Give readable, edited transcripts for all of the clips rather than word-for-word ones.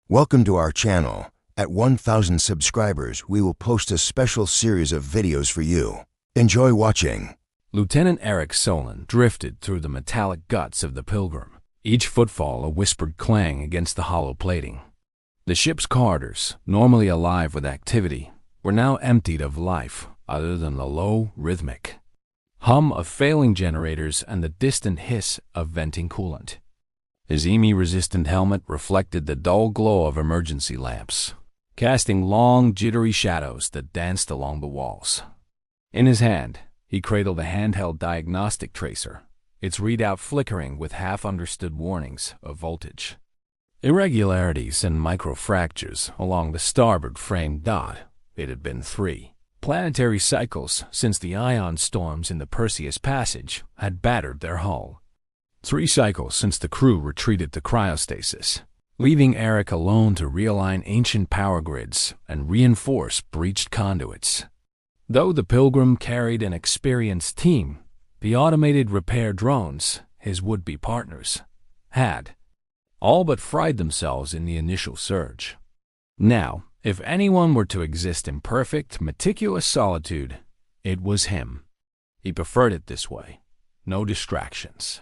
Welcome to our channel. At 1,000 subscribers, we will post a special series of videos for you. Enjoy watching. Lieutenant Eric Solon drifted through the metallic guts of the Pilgrim, each footfall a whispered clang against the hollow plating. The ship's corridors, normally alive with activity, were now emptied of life other than the low, rhythmic hum of failing generators and the distant hiss of venting coolant. His EMI-resistant helmet reflected the dull glow of emergency lamps, casting long, jittery shadows that danced along the walls. In his hand, he cradled a handheld diagnostic tracer, its readout flickering with half-understood warnings of voltage. Irregularities and microfractures along the starboard frame dot. It had been 3 planetary cycles since the ion storms in the Perseus Passage had battered their hull. 3 cycles since the crew retreated to cryostasis, leaving Eric alone to realign ancient power grids and reinforce breached conduits. Though the Pilgrim carried an experienced team, the automated repair drones, his would-be partners, had all but fried themselves in the initial surge. Now, if anyone were to exist in perfect, meticulous solitude, it was him. He preferred it this way. No distractions.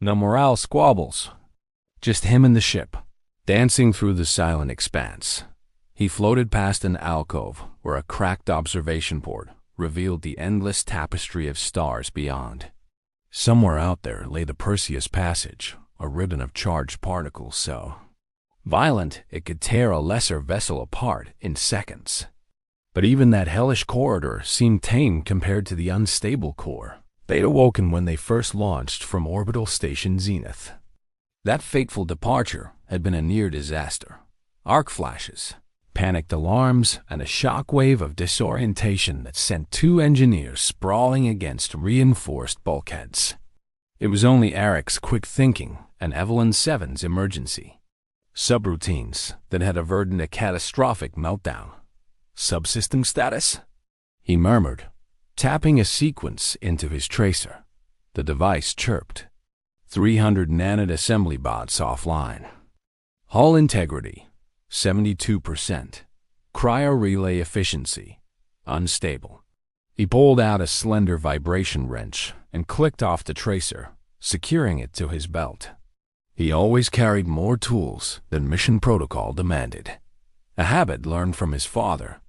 No morale squabbles. Just him and the ship, dancing through the silent expanse. He floated past an alcove where a cracked observation port revealed the endless tapestry of stars beyond. Somewhere out there lay the Perseus Passage, a ribbon of charged particles so violent it could tear a lesser vessel apart in seconds. But even that hellish corridor seemed tame compared to the unstable core they'd awoken when they first launched from orbital station Zenith. That fateful departure had been a near disaster. Arc flashes, panicked alarms, and a shockwave of disorientation that sent 2 engineers sprawling against reinforced bulkheads. It was only Eric's quick thinking and Evelyn Seven's emergency subroutines that had averted a catastrophic meltdown. Subsystem status? He murmured, tapping a sequence into his tracer. The device chirped. 300 nanite assembly bots offline. Hull integrity, 72%. Cryo relay efficiency, unstable. He pulled out a slender vibration wrench and clicked off the tracer, securing it to his belt. He always carried more tools than mission protocol demanded, a habit learned from his father,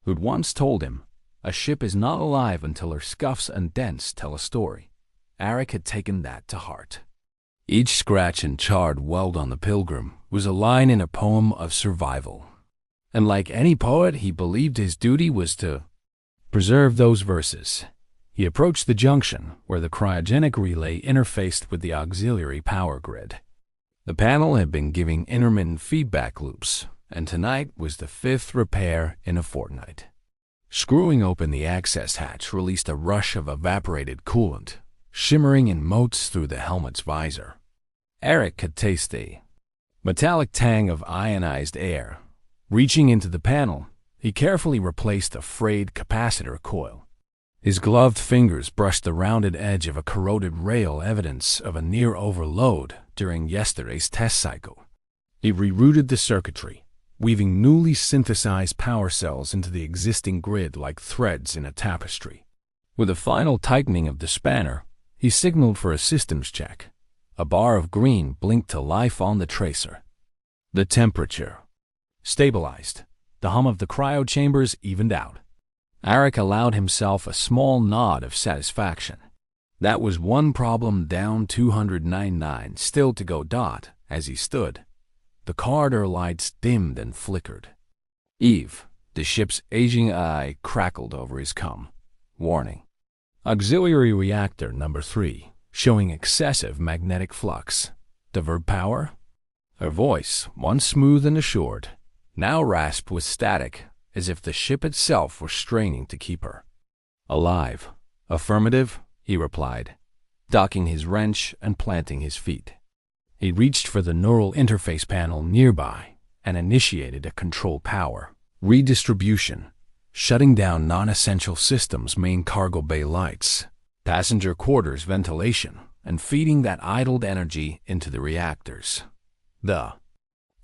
who'd once told him, "A ship is not alive until her scuffs and dents tell a story." Eric had taken that to heart. Each scratch and charred weld on the Pilgrim was a line in a poem of survival. And like any poet, he believed his duty was to preserve those verses. He approached the junction where the cryogenic relay interfaced with the auxiliary power grid. The panel had been giving intermittent feedback loops, and tonight was the 5th repair in a fortnight. Screwing open the access hatch released a rush of evaporated coolant, shimmering in motes through the helmet's visor. Eric could taste the metallic tang of ionized air. Reaching into the panel, he carefully replaced a frayed capacitor coil. His gloved fingers brushed the rounded edge of a corroded rail, evidence of a near overload during yesterday's test cycle. He rerouted the circuitry, weaving newly synthesized power cells into the existing grid like threads in a tapestry. With a final tightening of the spanner, he signaled for a systems check. A bar of green blinked to life on the tracer. The temperature stabilized. The hum of the cryo chambers evened out. Eric allowed himself a small nod of satisfaction. That was one problem down 299 still to go. As he stood, the corridor lights dimmed and flickered. Eve, the ship's aging eye, crackled over his comm. Warning. Auxiliary reactor number 3, showing excessive magnetic flux. Divert power? Her voice, once smooth and assured, now rasped with static, as if the ship itself were straining to keep her alive. Affirmative, he replied, docking his wrench and planting his feet. He reached for the neural interface panel nearby and initiated a control power redistribution, shutting down non-essential systems' main cargo bay lights, passenger quarters ventilation, and feeding that idled energy into the reactors. The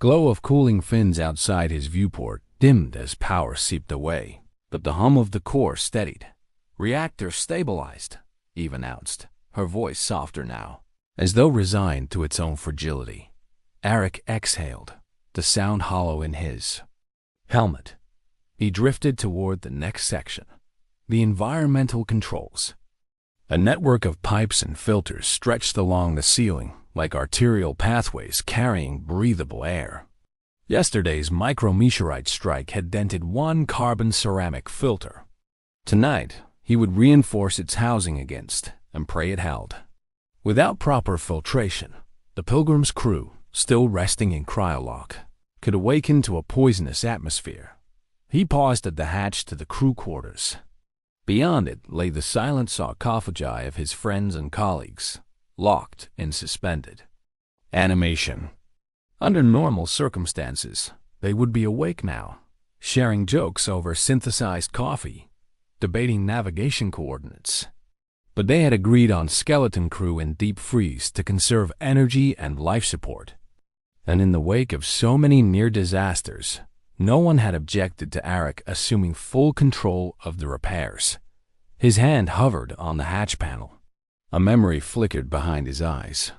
Glow of cooling fins outside his viewport dimmed as power seeped away, but the hum of the core steadied. Reactor stabilized, Eve announced, her voice softer now, as though resigned to its own fragility. Eric exhaled, the sound hollow in his helmet. He drifted toward the next section, the environmental controls. A network of pipes and filters stretched along the ceiling like arterial pathways carrying breathable air. Yesterday's micrometeorite strike had dented one carbon ceramic filter. Tonight, he would reinforce its housing against and pray it held. Without proper filtration, the Pilgrim's crew, still resting in cryolock, could awaken to a poisonous atmosphere. He paused at the hatch to the crew quarters. Beyond it lay the silent sarcophagi of his friends and colleagues, locked and suspended. Animation. Under normal circumstances, they would be awake now, sharing jokes over synthesized coffee, debating navigation coordinates. But they had agreed on skeleton crew in deep freeze to conserve energy and life support. And in the wake of so many near disasters, no one had objected to Eric assuming full control of the repairs. His hand hovered on the hatch panel. A memory flickered behind his eyes.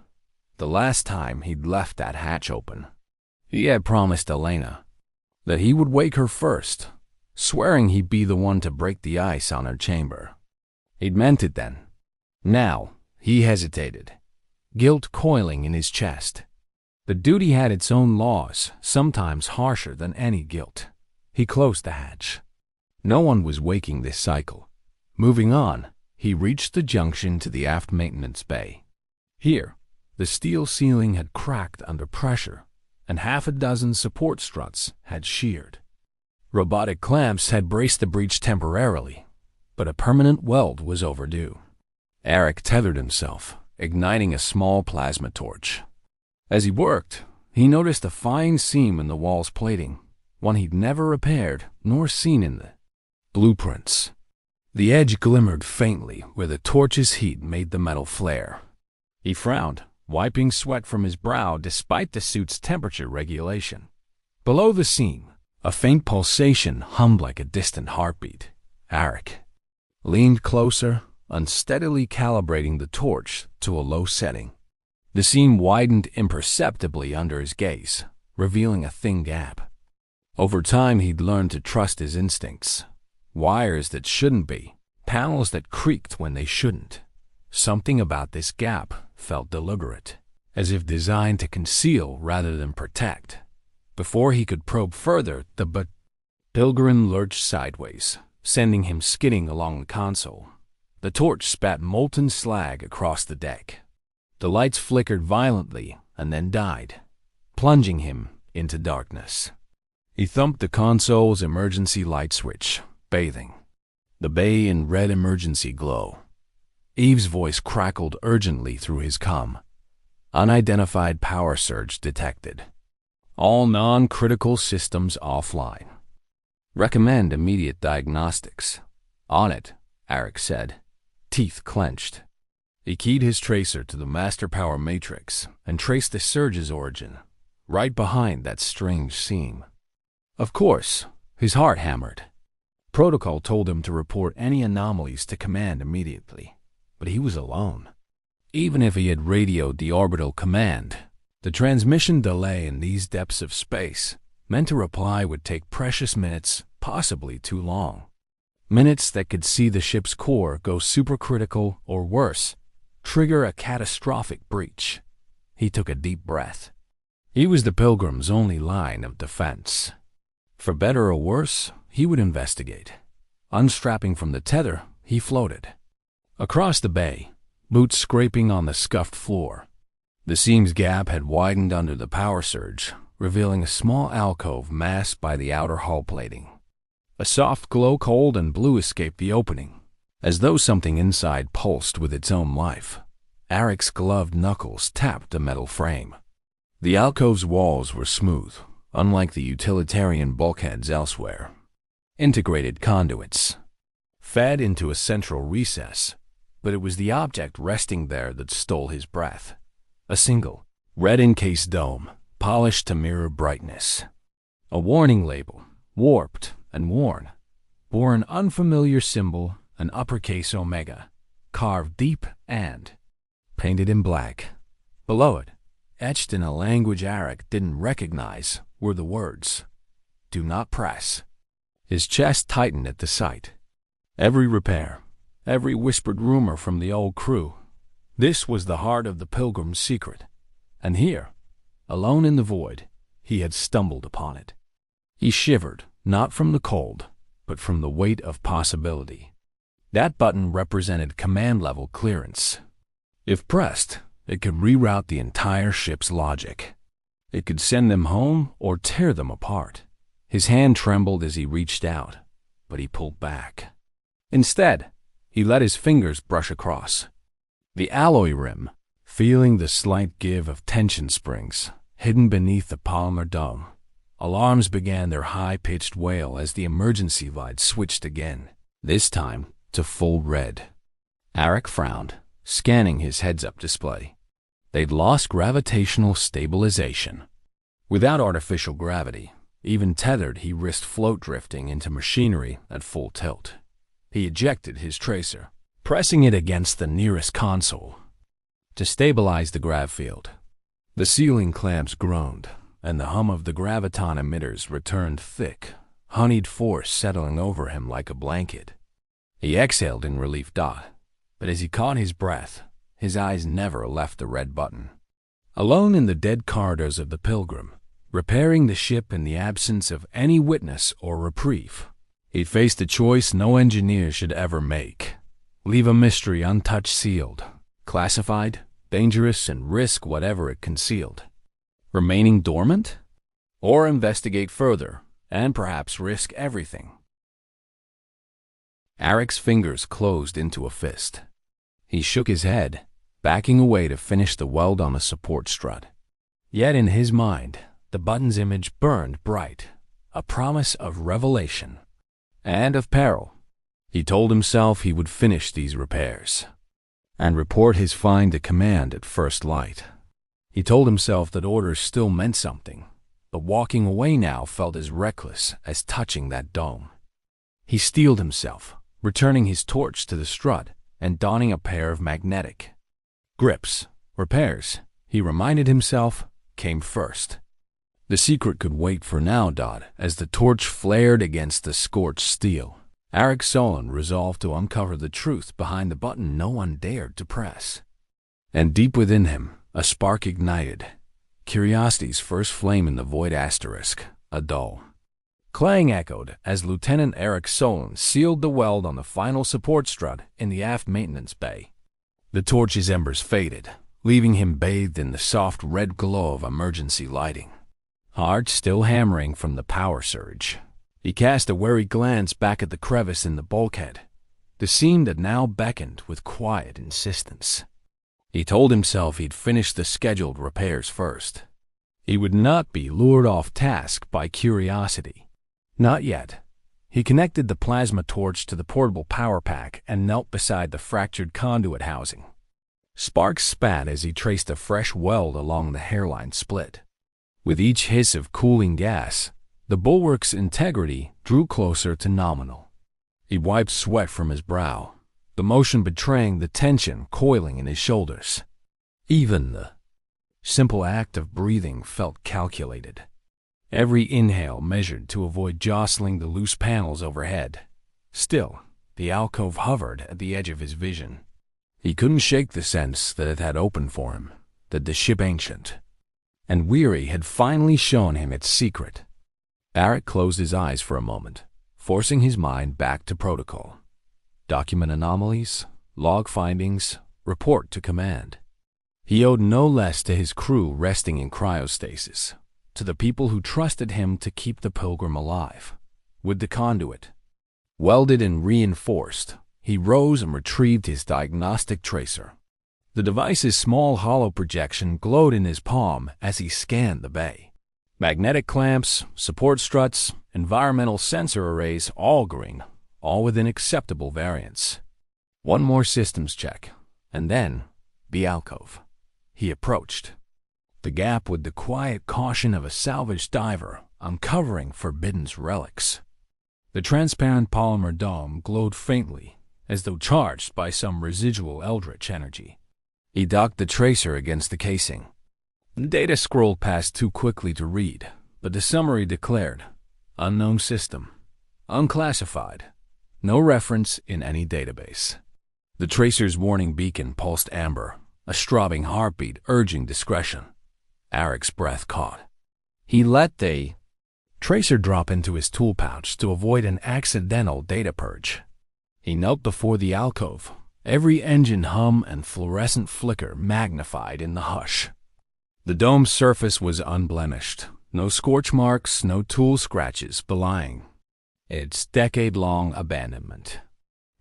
The last time he'd left that hatch open, he had promised Elena that he would wake her first, swearing he'd be the one to break the ice on her chamber. He'd meant it then. Now, he hesitated, guilt coiling in his chest. The duty had its own laws, sometimes harsher than any guilt. He closed the hatch. No one was waking this cycle. Moving on, he reached the junction to the aft maintenance bay. Here, the steel ceiling had cracked under pressure, and half a dozen support struts had sheared. Robotic clamps had braced the breach temporarily, but a permanent weld was overdue. Eric tethered himself, igniting a small plasma torch. As he worked, he noticed a fine seam in the wall's plating, one he'd never repaired nor seen in the blueprints. The edge glimmered faintly where the torch's heat made the metal flare. He frowned, wiping sweat from his brow despite the suit's temperature regulation. Below the seam, a faint pulsation hummed like a distant heartbeat. Eric leaned closer, unsteadily calibrating the torch to a low setting. The seam widened imperceptibly under his gaze, revealing a thin gap. Over time, he'd learned to trust his instincts. Wires that shouldn't be, panels that creaked when they shouldn't. Something about this gap felt deliberate, as if designed to conceal rather than protect. Before he could probe further, the Pilgrim lurched sideways, sending him skidding along the console. The torch spat molten slag across the deck. The lights flickered violently and then died, plunging him into darkness. He thumped the console's emergency light switch, bathing the bay in red emergency glow. Eve's voice crackled urgently through his comm. Unidentified power surge detected. All non-critical systems offline. Recommend immediate diagnostics. On it, Eric said, teeth clenched. He keyed his tracer to the master power matrix and traced the surge's origin, right behind that strange seam. Of course, his heart hammered. Protocol told him to report any anomalies to command immediately, but he was alone. Even if he had radioed the orbital command, the transmission delay in these depths of space meant a reply would take precious minutes, possibly too long. Minutes that could see the ship's core go supercritical or worse, trigger a catastrophic breach. He took a deep breath. He was the Pilgrim's only line of defense. For better or worse, he would investigate. Unstrapping from the tether, he floated. Across the bay, boots scraping on the scuffed floor. The seam's gap had widened under the power surge, revealing a small alcove masked by the outer hull plating. A soft glow cold and blue escaped the opening, as though something inside pulsed with its own life. Eric's gloved knuckles tapped the metal frame. The alcove's walls were smooth, unlike the utilitarian bulkheads elsewhere. Integrated conduits fed into a central recess, but it was the object resting there that stole his breath. A single, red-encased dome, polished to mirror brightness. A warning label, warped and worn, bore an unfamiliar symbol, an uppercase omega, carved deep and painted in black. Below it, etched in a language Arik didn't recognize, were the words, "Do not press." His chest tightened at the sight. Every repair, every whispered rumor from the old crew, this was the heart of the Pilgrim's secret. And here, alone in the void, he had stumbled upon it. He shivered, not from the cold, but from the weight of possibility. That button represented command-level clearance. If pressed, it could reroute the entire ship's logic. It could send them home or tear them apart. His hand trembled as he reached out, but he pulled back. Instead, he let his fingers brush across. The alloy rim, feeling the slight give of tension springs, hidden beneath the polymer dome. Alarms began their high-pitched wail as the emergency light switched again, this time to full red. Arik frowned, scanning his heads-up display. They'd lost gravitational stabilization. Without artificial gravity, even tethered, he risked float drifting into machinery at full tilt. He ejected his tracer, pressing it against the nearest console to stabilize the grav field. The sealing clamps groaned, and the hum of the graviton emitters returned thick, honeyed force settling over him like a blanket. He exhaled in relief. But as he caught his breath, his eyes never left the red button. Alone in the dead corridors of the Pilgrim, repairing the ship in the absence of any witness or reprieve, he faced a choice no engineer should ever make. Leave a mystery untouched, sealed, classified, dangerous, and risk whatever it concealed. Remaining dormant? Or investigate further, and perhaps risk everything. Arik's fingers closed into a fist. He shook his head, backing away to finish the weld on a support strut. Yet in his mind, the button's image burned bright, a promise of revelation and of peril. He told himself he would finish these repairs and report his find to command at first light. He told himself that orders still meant something, but walking away now felt as reckless as touching that dome. He steeled himself, returning his torch to the strut and donning a pair of magnetic grips. Repairs, he reminded himself, came first. The secret could wait for now. As the torch flared against the scorched steel, Arik Solon resolved to uncover the truth behind the button no one dared to press. And deep within him, a spark ignited, curiosity's first flame in the void. A dull clang echoed as Lieutenant Arik Solon sealed the weld on the final support strut in the aft maintenance bay. The torch's embers faded, leaving him bathed in the soft red glow of emergency lighting. Heart still hammering from the power surge, he cast a wary glance back at the crevice in the bulkhead, the seam that now beckoned with quiet insistence. He told himself he'd finish the scheduled repairs first. He would not be lured off task by curiosity. Not yet. He connected the plasma torch to the portable power pack and knelt beside the fractured conduit housing. Sparks spat as he traced a fresh weld along the hairline split. With each hiss of cooling gas, the bulwark's integrity drew closer to nominal. He wiped sweat from his brow, the motion betraying the tension coiling in his shoulders. Even the simple act of breathing felt calculated. Every inhale measured to avoid jostling the loose panels overhead. Still, the alcove hovered at the edge of his vision. He couldn't shake the sense that it had opened for him, that the ship ancient and weary had finally shown him its secret. Arik closed his eyes for a moment, forcing his mind back to protocol. Document anomalies, log findings, report to command. He owed no less to his crew resting in cryostasis, to the people who trusted him to keep the Pilgrim alive. With the conduit welded and reinforced, he rose and retrieved his diagnostic tracer. The device's small hollow projection glowed in his palm as he scanned the bay. Magnetic clamps, support struts, environmental sensor arrays, all green, all within acceptable variance. One more systems check, and then the alcove. He approached. the gap with the quiet caution of a salvage diver uncovering forbidden relics. The transparent polymer dome glowed faintly, as though charged by some residual eldritch energy. He docked the tracer against the casing. The data scrolled past too quickly to read, but the summary declared, "Unknown system. Unclassified. No reference in any database." The tracer's warning beacon pulsed amber, a throbbing heartbeat urging discretion. Eric's breath caught. He let the tracer drop into his tool pouch to avoid an accidental data purge. He knelt before the alcove, every engine hum and fluorescent flicker magnified in the hush. The dome's surface was unblemished, no scorch marks, no tool scratches belying its decade-long abandonment.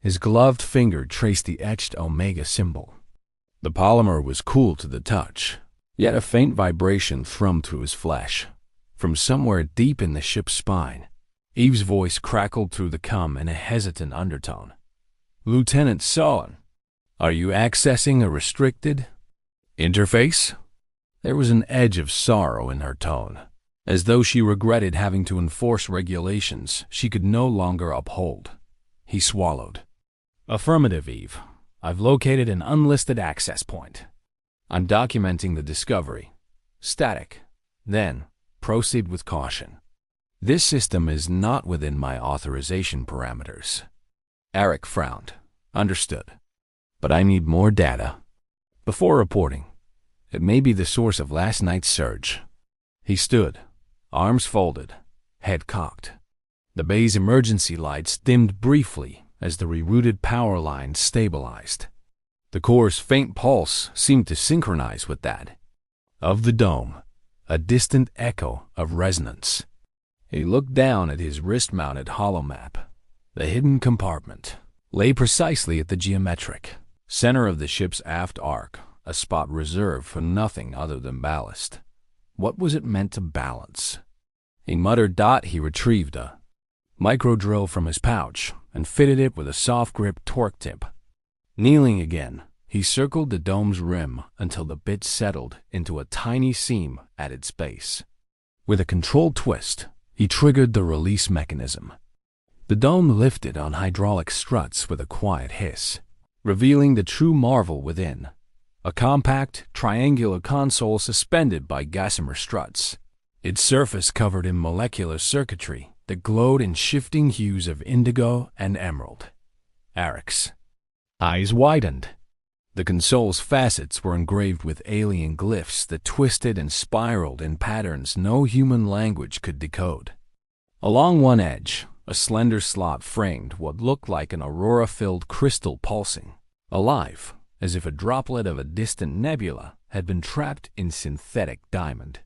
His gloved finger traced the etched Omega symbol. The polymer was cool to the touch, yet a faint vibration thrummed through his flesh. From somewhere deep in the ship's spine, Eve's voice crackled through the cum in a hesitant undertone. "Lieutenant Solon, are you accessing a restricted interface?" There was an edge of sorrow in her tone, as though she regretted having to enforce regulations she could no longer uphold. He swallowed. "Affirmative, Eve. I've located an unlisted access point. I'm documenting the discovery. Static. Then, proceed with caution. This system is not within my authorization parameters." Eric frowned. "Understood. But I need more data. Before reporting, it may be the source of last night's surge." He stood, arms folded, head cocked. The bay's emergency lights dimmed briefly as the rerouted power lines stabilized. The core's faint pulse seemed to synchronize with that of the dome, a distant echo of resonance. He looked down at his wrist-mounted holomap. The hidden compartment lay precisely at the geometric center of the ship's aft arc, a spot reserved for nothing other than ballast. What was it meant to balance? He muttered. He retrieved a micro drill from his pouch and fitted it with a soft grip torque tip. Kneeling again, he circled the dome's rim until the bit settled into a tiny seam at its base. With a controlled twist, he triggered the release mechanism. The dome lifted on hydraulic struts with a quiet hiss, revealing the true marvel within. A compact, triangular console suspended by gossamer struts, its surface covered in molecular circuitry that glowed in shifting hues of indigo and emerald. Eric's eyes widened. The console's facets were engraved with alien glyphs that twisted and spiraled in patterns no human language could decode. Along one edge, a slender slot framed what looked like an aurora-filled crystal pulsing, alive, as if a droplet of a distant nebula had been trapped in synthetic diamond.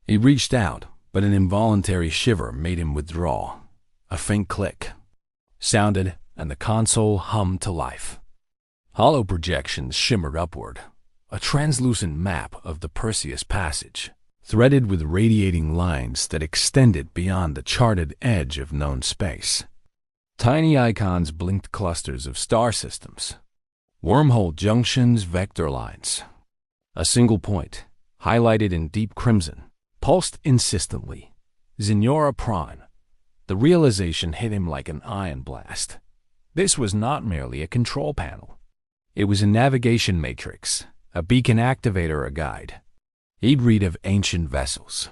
He reached out, but an involuntary shiver made him withdraw. A faint click sounded, and the console hummed to life. Hollow projections shimmered upward, a translucent map of the Perseus Passage, threaded with radiating lines that extended beyond the charted edge of known space. Tiny icons blinked clusters of star systems, wormhole junctions, vector lines. A single point, highlighted in deep crimson, pulsed insistently. Zenora Prime. The realization hit him like an ion blast. This was not merely a control panel. It was a navigation matrix, a beacon activator, a guide. He'd read of ancient vessels,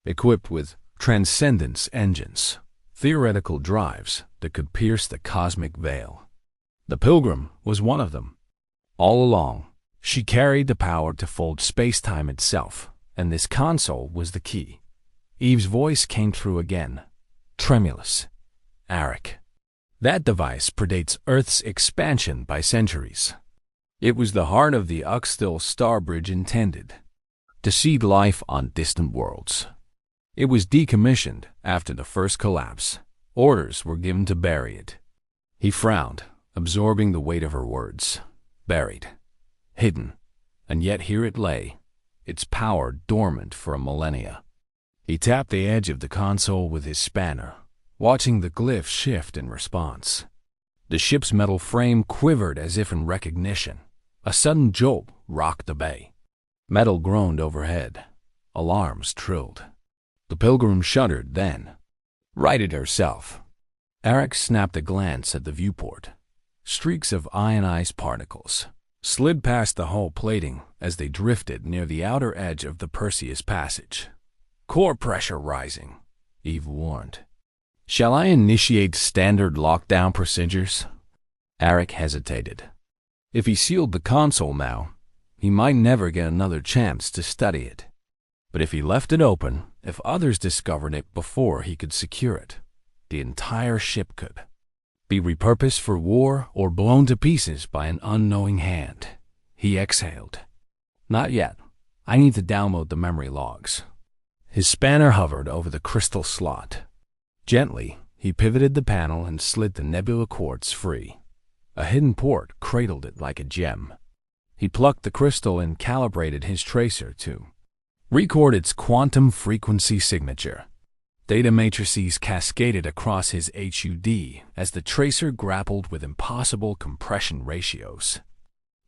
equipped with transcendence engines, theoretical drives that could pierce the cosmic veil. The Pilgrim was one of them. All along, she carried the power to fold space-time itself, and this console was the key. Eve's voice came through again, tremulous. "Eric, that device predates Earth's expansion by centuries. It was the heart of the Uxtal Star Bridge intended to seed life on distant worlds. It was decommissioned after the first collapse. Orders were given to bury it." He frowned, absorbing the weight of her words. Buried, hidden, and yet here it lay, its power dormant for a millennia. He tapped the edge of the console with his spanner, watching the glyph shift in response. The ship's metal frame quivered as if in recognition. A sudden jolt rocked the bay. Metal groaned overhead. Alarms trilled. The Pilgrim shuddered then. Righted herself. Eric snapped a glance at the viewport. Streaks of ionized particles slid past the hull plating as they drifted near the outer edge of the Perseus Passage. Core pressure rising, Eve warned. Shall I initiate standard lockdown procedures? Eric hesitated. If he sealed the console now, he might never get another chance to study it. But if he left it open, if others discovered it before he could secure it, the entire ship could be repurposed for war or blown to pieces by an unknowing hand. He exhaled. Not yet. I need to download the memory logs. His spanner hovered over the crystal slot. Gently, he pivoted the panel and slid the nebula quartz free. A hidden port cradled it like a gem. He plucked the crystal and calibrated his tracer to record its quantum frequency signature. Data matrices cascaded across his HUD as the tracer grappled with impossible compression ratios.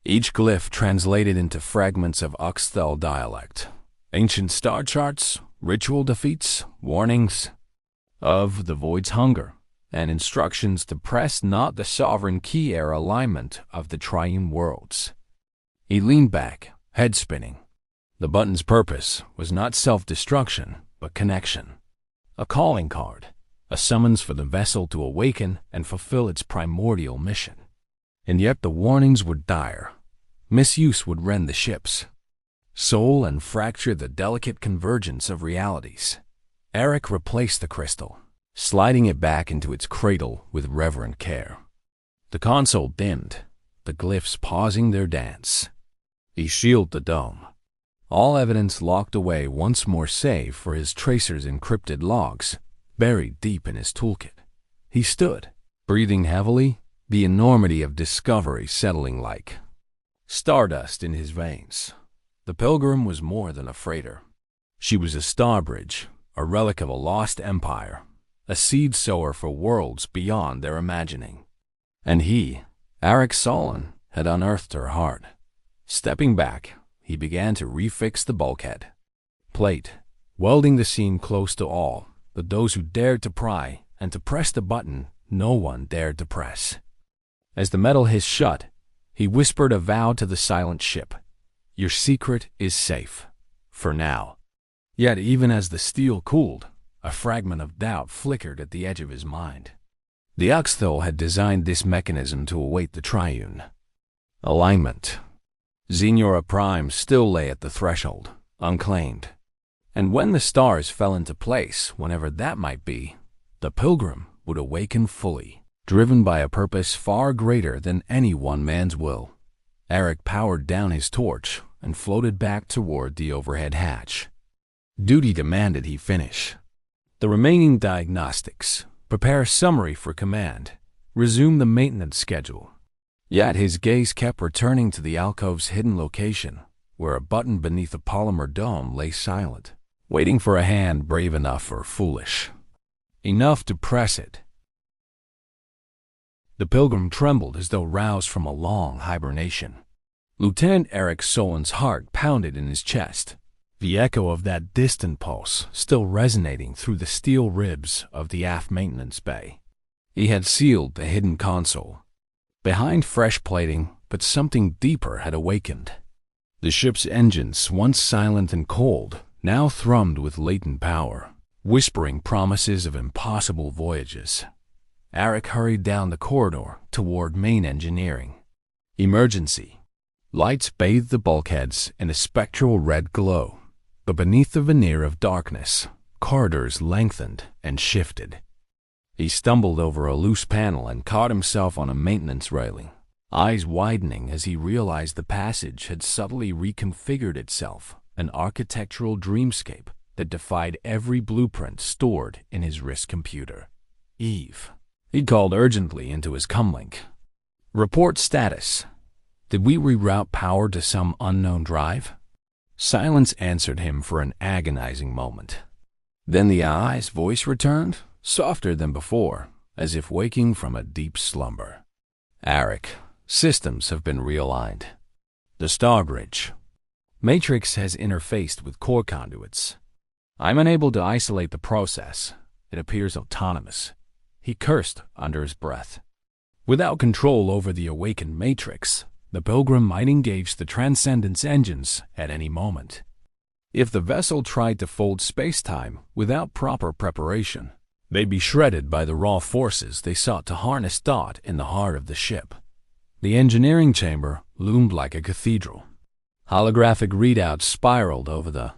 Each glyph translated into fragments of Oxthel dialect, ancient star charts, ritual defeats, warnings of the void's hunger, and instructions to press not the sovereign key air alignment of the triune worlds. He leaned back, head spinning. The button's purpose was not self-destruction, but connection. A calling card, a summons for the vessel to awaken and fulfill its primordial mission. And yet the warnings were dire. Misuse would rend the ship's soul and fracture the delicate convergence of realities. Eric replaced the crystal, sliding it back into its cradle with reverent care. The console dimmed, the glyphs pausing their dance. He shielded the dome. All evidence locked away once more save for his tracer's encrypted logs, buried deep in his toolkit. He stood, breathing heavily, the enormity of discovery settling like stardust in his veins. The Pilgrim was more than a freighter. She was a star bridge, a relic of a lost empire, a seed sower for worlds beyond their imagining. And he, Eric Solon, had unearthed her heart. Stepping back, he began to refix the bulkhead plate, welding the seam close to all but those who dared to pry and to press the button no one dared to press. As the metal hissed shut, he whispered a vow to the silent ship. Your secret is safe, for now. Yet even as the steel cooled, a fragment of doubt flickered at the edge of his mind. The Oxthel had designed this mechanism to await the triune. Alignment. Xenora Prime still lay at the threshold, unclaimed. And when the stars fell into place, whenever that might be, the Pilgrim would awaken fully, driven by a purpose far greater than any one man's will. Eric powered down his torch and floated back toward the overhead hatch. Duty demanded he finish the remaining diagnostics, prepare a summary for command, resume the maintenance schedule. Yet his gaze kept returning to the alcove's hidden location, where a button beneath a polymer dome lay silent, waiting for a hand brave enough or foolish enough to press it. The Pilgrim trembled as though roused from a long hibernation. Lieutenant Eric Solon's heart pounded in his chest, the echo of that distant pulse still resonating through the steel ribs of the aft maintenance bay. He had sealed the hidden console. Behind fresh plating, but something deeper had awakened. The ship's engines, once silent and cold, now thrummed with latent power, whispering promises of impossible voyages. Eric hurried down the corridor toward main engineering. Emergency. Lights bathed the bulkheads in a spectral red glow, but beneath the veneer of darkness, corridors lengthened and shifted. He stumbled over a loose panel and caught himself on a maintenance railing, eyes widening as he realized the passage had subtly reconfigured itself, an architectural dreamscape that defied every blueprint stored in his wrist computer. Eve. He called urgently into his comlink. Report status. Did we reroute power to some unknown drive? Silence answered him for an agonizing moment. Then the AI's voice returned, softer than before, as if waking from a deep slumber. Eric, systems have been realigned. The Starbridge. Matrix has interfaced with core conduits. I'm unable to isolate the process. It appears autonomous. He cursed under his breath. Without control over the awakened Matrix, the Pilgrim might engage the Transcendence engines at any moment. If the vessel tried to fold space-time without proper preparation, they'd be shredded by the raw forces they sought to harness thought in the heart of the ship. The engineering chamber loomed like a cathedral. Holographic readouts spiraled over the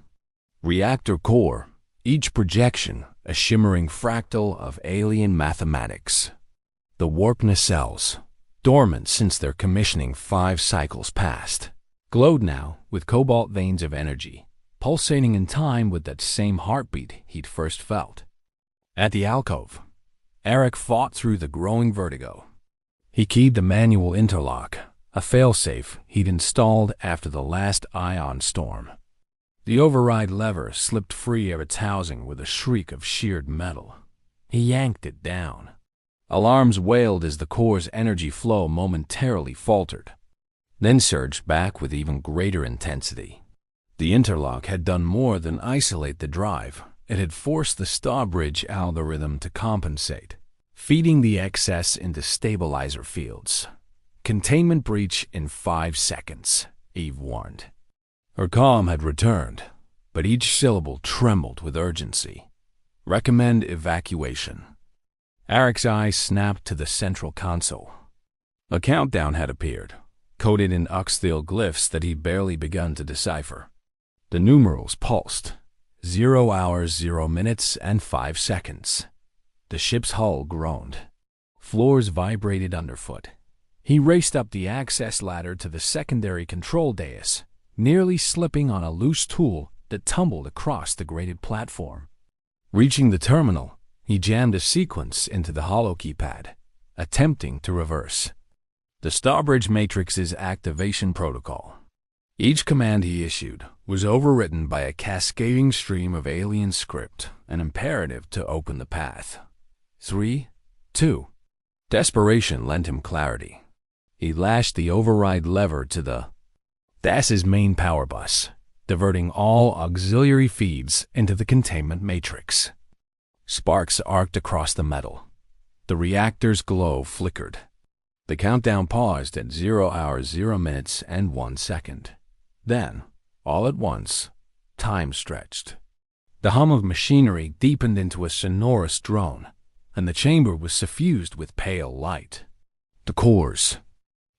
reactor core, each projection a shimmering fractal of alien mathematics. The warp nacelles, dormant since their commissioning 5 cycles past, glowed now with cobalt veins of energy, pulsating in time with that same heartbeat he'd first felt. At the alcove, Eric fought through the growing vertigo. He keyed the manual interlock, a failsafe he'd installed after the last ion storm. The override lever slipped free of its housing with a shriek of sheared metal. He yanked it down. Alarms wailed as the core's energy flow momentarily faltered, then surged back with even greater intensity. The interlock had done more than isolate the drive. It had forced the Starbridge algorithm to compensate, feeding the excess into stabilizer fields. Containment breach in 5 seconds, Eve warned. Her calm had returned, but each syllable trembled with urgency. Recommend evacuation. Eric's eyes snapped to the central console. A countdown had appeared, coded in Uxthil glyphs that he'd barely begun to decipher. The numerals pulsed. 0 hours, 0 minutes, and 5 seconds. The ship's hull groaned. Floors vibrated underfoot. He raced up the access ladder to the secondary control dais, nearly slipping on a loose tool that tumbled across the grated platform. Reaching the terminal, he jammed a sequence into the holo keypad, attempting to reverse the Starbridge Matrix's activation protocol. Each command he issued was overwritten by a cascading stream of alien script, an imperative to open the path. 3, 2. Desperation lent him clarity. He lashed the override lever to the DAS's main power bus, diverting all auxiliary feeds into the containment matrix. Sparks arced across the metal. The reactor's glow flickered. The countdown paused at 0 hours, 0 minutes, and 1 second. Then, all at once, time stretched. The hum of machinery deepened into a sonorous drone, and the chamber was suffused with pale light. The core's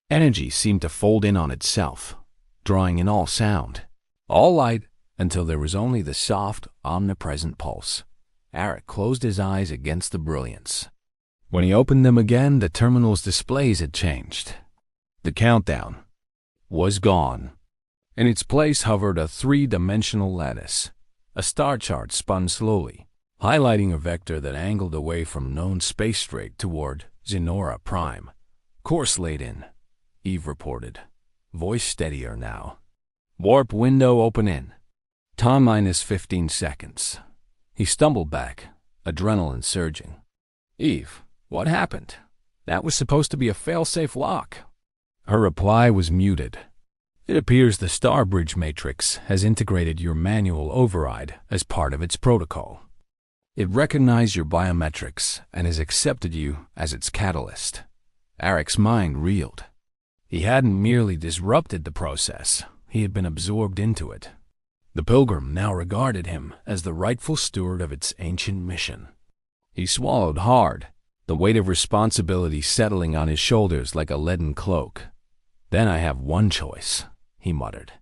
energy seemed to fold in on itself, drawing in all sound, all light, until there was only the soft, omnipresent pulse. Eric closed his eyes against the brilliance. When he opened them again, the terminal's displays had changed. The countdown was gone. In its place hovered a 3-dimensional lattice. A star chart spun slowly, highlighting a vector that angled away from known space strait toward Zenora Prime. Course laid in, Eve reported, voice steadier now. Warp window open in. Time minus 15 seconds. He stumbled back, adrenaline surging. Eve, what happened? That was supposed to be a fail-safe lock. Her reply was muted. It appears the Starbridge Matrix has integrated your manual override as part of its protocol. It recognized your biometrics and has accepted you as its catalyst. Eric's mind reeled. He hadn't merely disrupted the process, he had been absorbed into it. The Pilgrim now regarded him as the rightful steward of its ancient mission. He swallowed hard, the weight of responsibility settling on his shoulders like a leaden cloak. Then I have one choice, he muttered.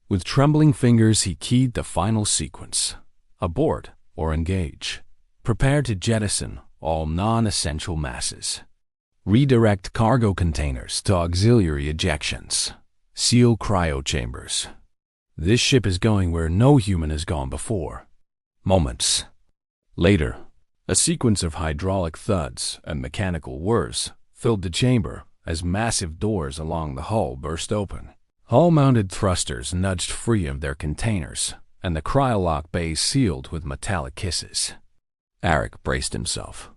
With trembling fingers, he keyed the final sequence. Abort or engage. Prepare to jettison all non-essential masses. Redirect cargo containers to auxiliary ejections. Seal cryo chambers. This ship is going where no human has gone before. Moments later, a sequence of hydraulic thuds and mechanical whirs filled the chamber as massive doors along the hull burst open. Hull-mounted thrusters nudged free of their containers, and the cryolock bays sealed with metallic kisses. Eric braced himself.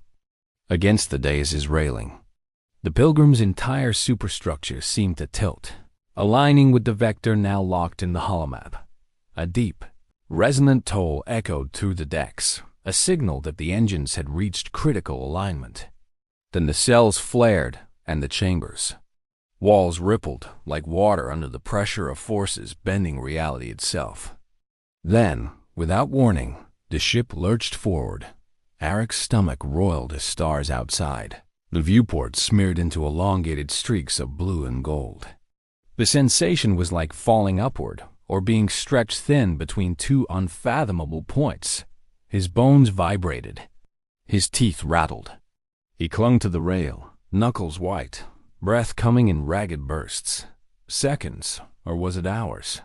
Against the dais's railing, the Pilgrim's entire superstructure seemed to tilt. aligning with the vector now locked in the holomap. A deep, resonant toll echoed through the decks, a signal that the engines had reached critical alignment. The nacelles flared, and the chambers. Walls rippled like water under the pressure of forces bending reality itself. Then, without warning, the ship lurched forward. Eric's stomach roiled as stars outside. The viewport smeared into elongated streaks of blue and gold. The sensation was like falling upward, or being stretched thin between two unfathomable points. His bones vibrated. His teeth rattled. He clung to the rail, knuckles white, breath coming in ragged bursts. Seconds, or was it hours?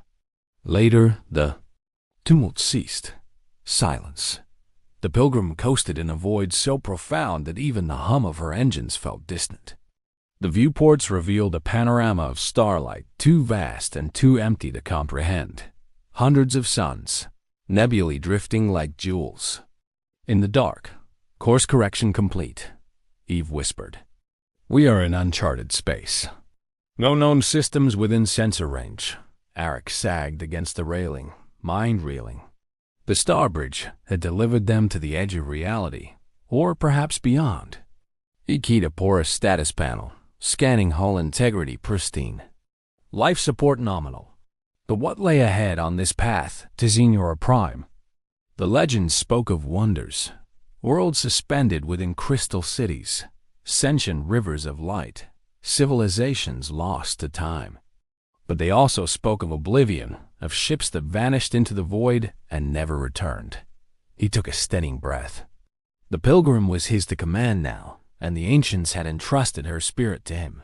Later, the tumult ceased. Silence. The Pilgrim coasted in a void so profound that even the hum of her engines felt distant. The viewports revealed a panorama of starlight too vast and too empty to comprehend. Hundreds of suns, nebulae drifting like jewels. In the dark, course correction complete, Eve whispered. We are in uncharted space. No known systems within sensor range. Eric sagged against the railing, mind reeling. The Starbridge had delivered them to the edge of reality, or perhaps beyond. He keyed a porous status panel, scanning hull integrity pristine. Life support nominal. But what lay ahead on this path to Xenora Prime? The legends spoke of wonders, worlds suspended within crystal cities, sentient rivers of light, civilizations lost to time. But they also spoke of oblivion, of ships that vanished into the void and never returned. He took a steadying breath. The Pilgrim was his to command now, and the ancients had entrusted her spirit to him.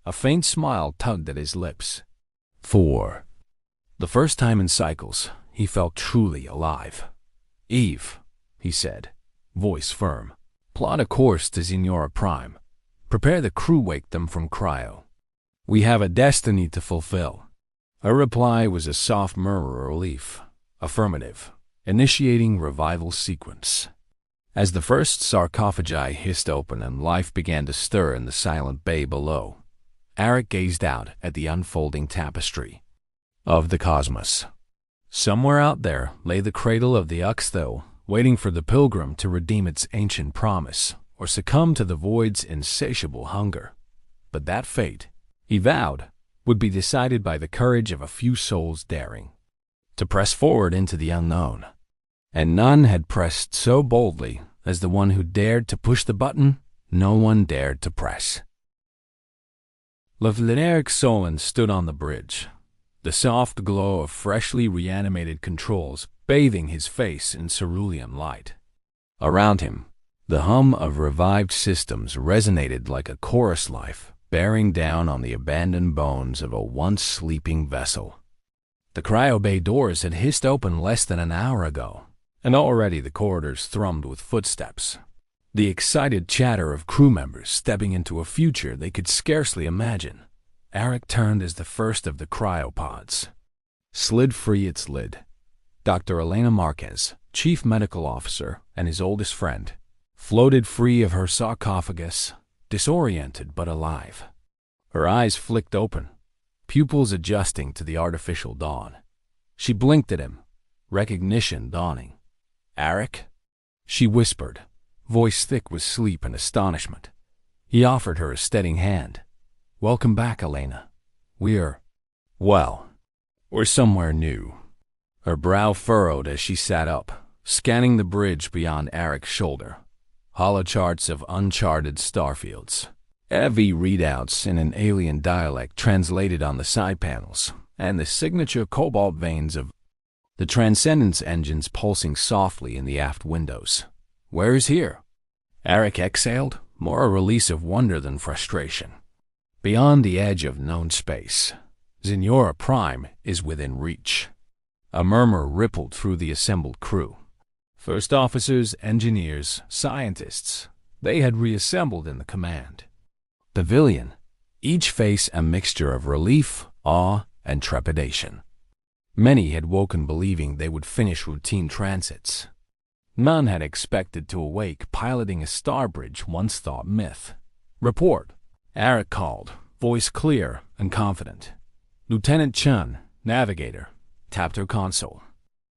A faint smile tugged at his lips. For the first time in cycles, he felt truly alive. Eve, he said, voice firm, plot a course to Xenora Prime. Prepare the crew, wake them from cryo. We have a destiny to fulfill. Her reply was a soft murmur of relief. Affirmative, initiating revival sequence. As the first sarcophagi hissed open and life began to stir in the silent bay below, Eric gazed out at the unfolding tapestry of the cosmos. Somewhere out there lay the cradle of the Uxthel, waiting for the Pilgrim to redeem its ancient promise or succumb to the void's insatiable hunger. But that fate, he vowed, would be decided by the courage of a few souls daring to press forward into the unknown. And none had pressed so boldly as the one who dared to push the button no one dared to press. Lieutenant Solon stood on the bridge, the soft glow of freshly reanimated controls bathing his face in cerulean light. Around him, the hum of revived systems resonated like a chorus life bearing down on the abandoned bones of a once sleeping vessel. The cryo bay doors had hissed open less than an hour ago, and already the corridors thrummed with footsteps. The excited chatter of crew members stepping into a future they could scarcely imagine. Eric turned as the first of the cryopods slid free its lid. Dr. Elena Marquez, chief medical officer and his oldest friend, floated free of her sarcophagus, disoriented but alive. Her eyes flicked open, pupils adjusting to the artificial dawn. She blinked at him, recognition dawning. "Eric?" she whispered, voice thick with sleep and astonishment. He offered her a steadying hand. "Welcome back, Elena. We're somewhere new." Her brow furrowed as she sat up, scanning the bridge beyond Eric's shoulder. Holocharts of uncharted starfields. EV readouts in an alien dialect translated on the side panels, and the signature cobalt veins of the Transcendence engines pulsing softly in the aft windows. "Where is here?" Eric exhaled, more a release of wonder than frustration. Beyond the edge of known space, Xenora Prime is within reach. A murmur rippled through the assembled crew. First officers, engineers, scientists, they had reassembled in the command pavilion, each face a mixture of relief, awe, and trepidation. Many had woken believing they would finish routine transits. None had expected to awake piloting a Starbridge once thought myth. "Report," Eric called, voice clear and confident. Lieutenant Chun, navigator, tapped her console.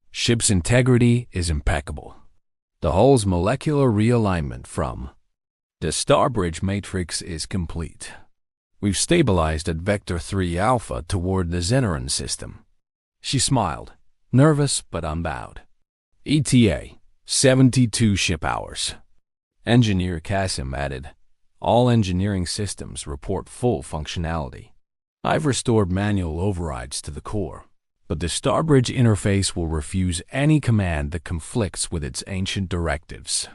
Ship's integrity is impeccable. The hull's molecular realignment from the Starbridge matrix is complete. We've stabilized at Vector 3 Alpha toward the Zeneran system. She smiled, nervous but unbowed. ETA, 72 ship hours. Engineer Kasim added, all engineering systems report full functionality. I've restored manual overrides to the core, but the Starbridge interface will refuse any command that conflicts with its ancient directives.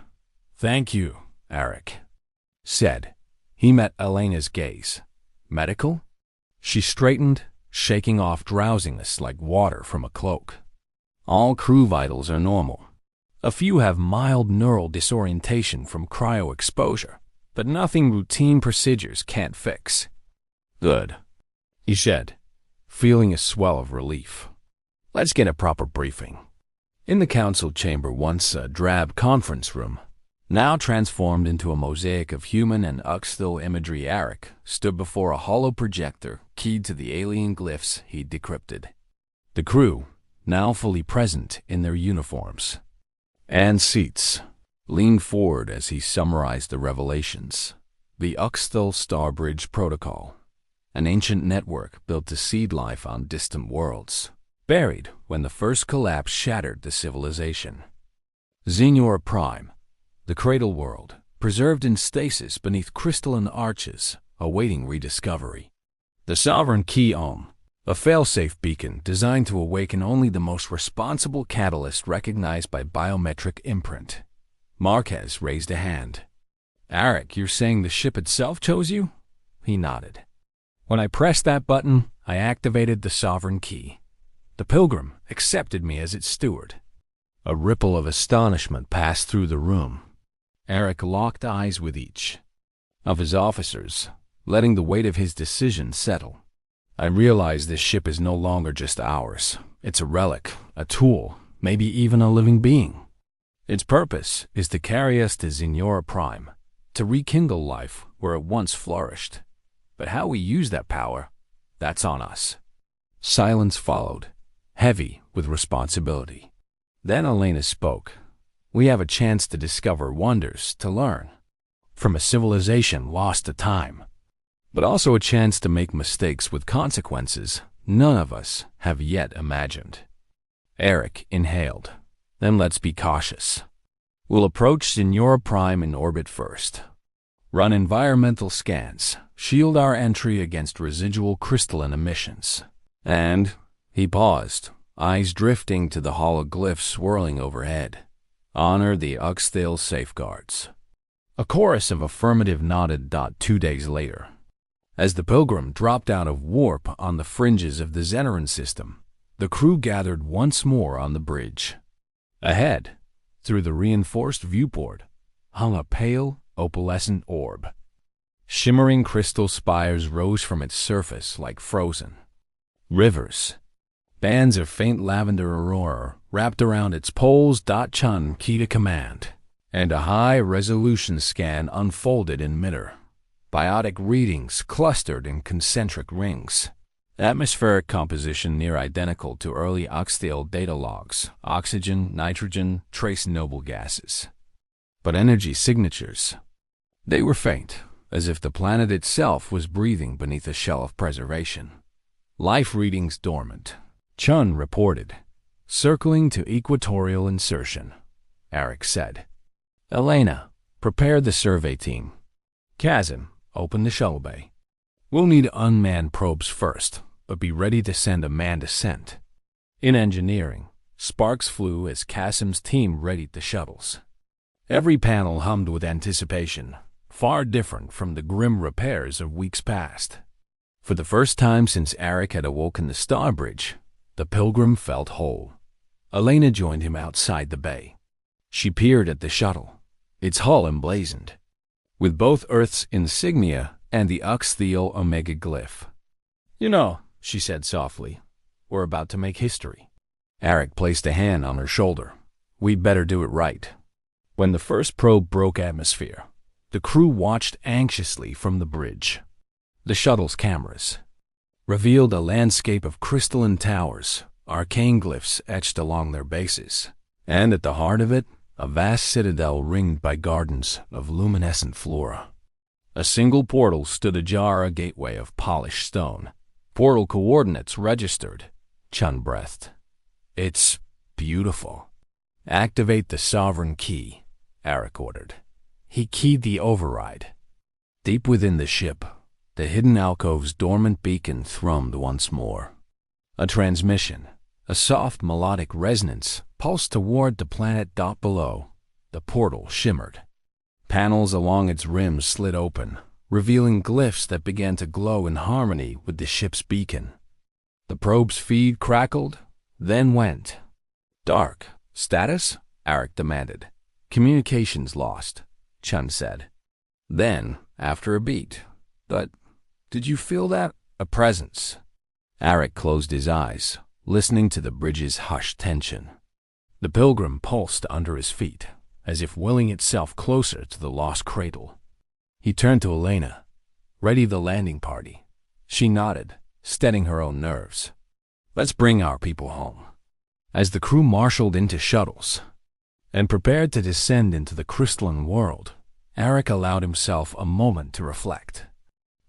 Thank you, Eric said. He met Elena's gaze. Medical? She straightened, shaking off drowsiness like water from a cloak. All crew vitals are normal. A few have mild neural disorientation from cryo exposure, but nothing routine procedures can't fix. Good, he said, feeling a swell of relief. Let's get a proper briefing. In the council chamber, once a drab conference room, now transformed into a mosaic of human and Uxthil imagery, Eric stood before a hollow projector keyed to the alien glyphs he'd decrypted. The crew, now fully present in their uniforms and seats, leaned forward as he summarized the revelations. The Uxthil Starbridge Protocol, an ancient network built to seed life on distant worlds, buried when the first collapse shattered the civilization. Xenior Prime, the cradle world, preserved in stasis beneath crystalline arches, awaiting rediscovery. The Sovereign Key Ohm, a failsafe beacon designed to awaken only the most responsible catalyst recognized by biometric imprint. Marquez raised a hand. Eric, you're saying the ship itself chose you? He nodded. When I pressed that button, I activated the Sovereign Key. The Pilgrim accepted me as its steward. A ripple of astonishment passed through the room. Eric locked eyes with each of his officers, letting the weight of his decision settle. I realize this ship is no longer just ours. It's a relic, a tool, maybe even a living being. Its purpose is to carry us to Xenior Prime, to rekindle life where it once flourished. But how we use that power, that's on us. Silence followed, heavy with responsibility. Then Elena spoke. We have a chance to discover wonders, to learn from a civilization lost to time, but also a chance to make mistakes with consequences none of us have yet imagined. Eric inhaled. Then let's be cautious. We'll approach Xenior Prime in orbit first. Run environmental scans, shield our entry against residual crystalline emissions. And, he paused, eyes drifting to the hologlyphs swirling overhead. Honor the Uxthil safeguards. A chorus of affirmative nodded. 2 days later, as the Pilgrim dropped out of warp on the fringes of the Zeneran system, the crew gathered once more on the bridge. Ahead, through the reinforced viewport, hung a pale, opalescent orb. Shimmering crystal spires rose from its surface like frozen rivers. Bands of faint lavender aurora wrapped around its poles. Chun key to command, and a high-resolution scan unfolded in midair. Biotic readings clustered in concentric rings. Atmospheric composition near identical to early Uxthil data logs. Oxygen, nitrogen, trace noble gases. But energy signatures, they were faint, as if the planet itself was breathing beneath a shell of preservation. Life readings dormant. Chun reported. Circling to equatorial insertion, Eric said. Elena, prepare the survey team. Kasim, open the shuttle bay. We'll need unmanned probes first, but be ready to send a manned ascent. In engineering, sparks flew as Kasim's team readied the shuttles. Every panel hummed with anticipation, far different from the grim repairs of weeks past. For the first time since Eric had awoken the Starbridge, the Pilgrim felt whole. Elena joined him outside the bay. She peered at the shuttle, its hull emblazoned, with both Earth's insignia and the Uxthil Omega glyph. You know, she said softly, we're about to make history. Eric placed a hand on her shoulder. We'd better do it right. When the first probe broke atmosphere, the crew watched anxiously from the bridge. The shuttle's cameras, revealed a landscape of crystalline towers, arcane glyphs etched along their bases, and at the heart of it, a vast citadel ringed by gardens of luminescent flora. A single portal stood ajar, a gateway of polished stone. Portal coordinates registered. Chun breathed. "It's beautiful." "Activate the sovereign key," Arik ordered. He keyed the override. Deep within the ship, the hidden alcove's dormant beacon thrummed once more. A transmission, a soft melodic resonance, pulsed toward the planet below. The portal shimmered. Panels along its rim slid open, revealing glyphs that began to glow in harmony with the ship's beacon. The probe's feed crackled, then went. "Dark. Status?" Arik demanded. "Communications lost," Chun said. Then, after a beat, "But did you feel that? A presence?" Arik closed his eyes, listening to the bridge's hushed tension. The Pilgrim pulsed under his feet, as if willing itself closer to the lost cradle. He turned to Elena. "Ready the landing party." She nodded, steadying her own nerves. "Let's bring our people home." As the crew marshaled into shuttles and prepared to descend into the crystalline world, Arik allowed himself a moment to reflect.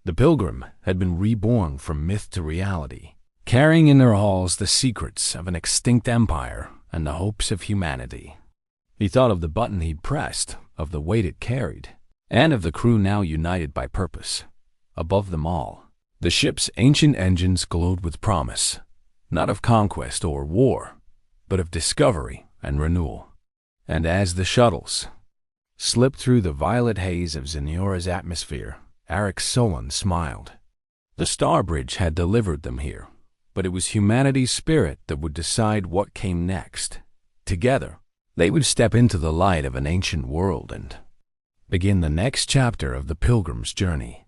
The Pilgrim had been reborn from myth to reality, carrying in their halls the secrets of an extinct empire and the hopes of humanity. He thought of the button he'd pressed, of the weight it carried, and of the crew now united by purpose. Above them all, the ship's ancient engines glowed with promise, not of conquest or war, but of discovery and renewal. And as the shuttles slipped through the violet haze of Zeniora's atmosphere, Arik Solon smiled. The Star Bridge had delivered them here, but it was humanity's spirit that would decide what came next. Together, they would step into the light of an ancient world and begin the next chapter of the Pilgrim's journey.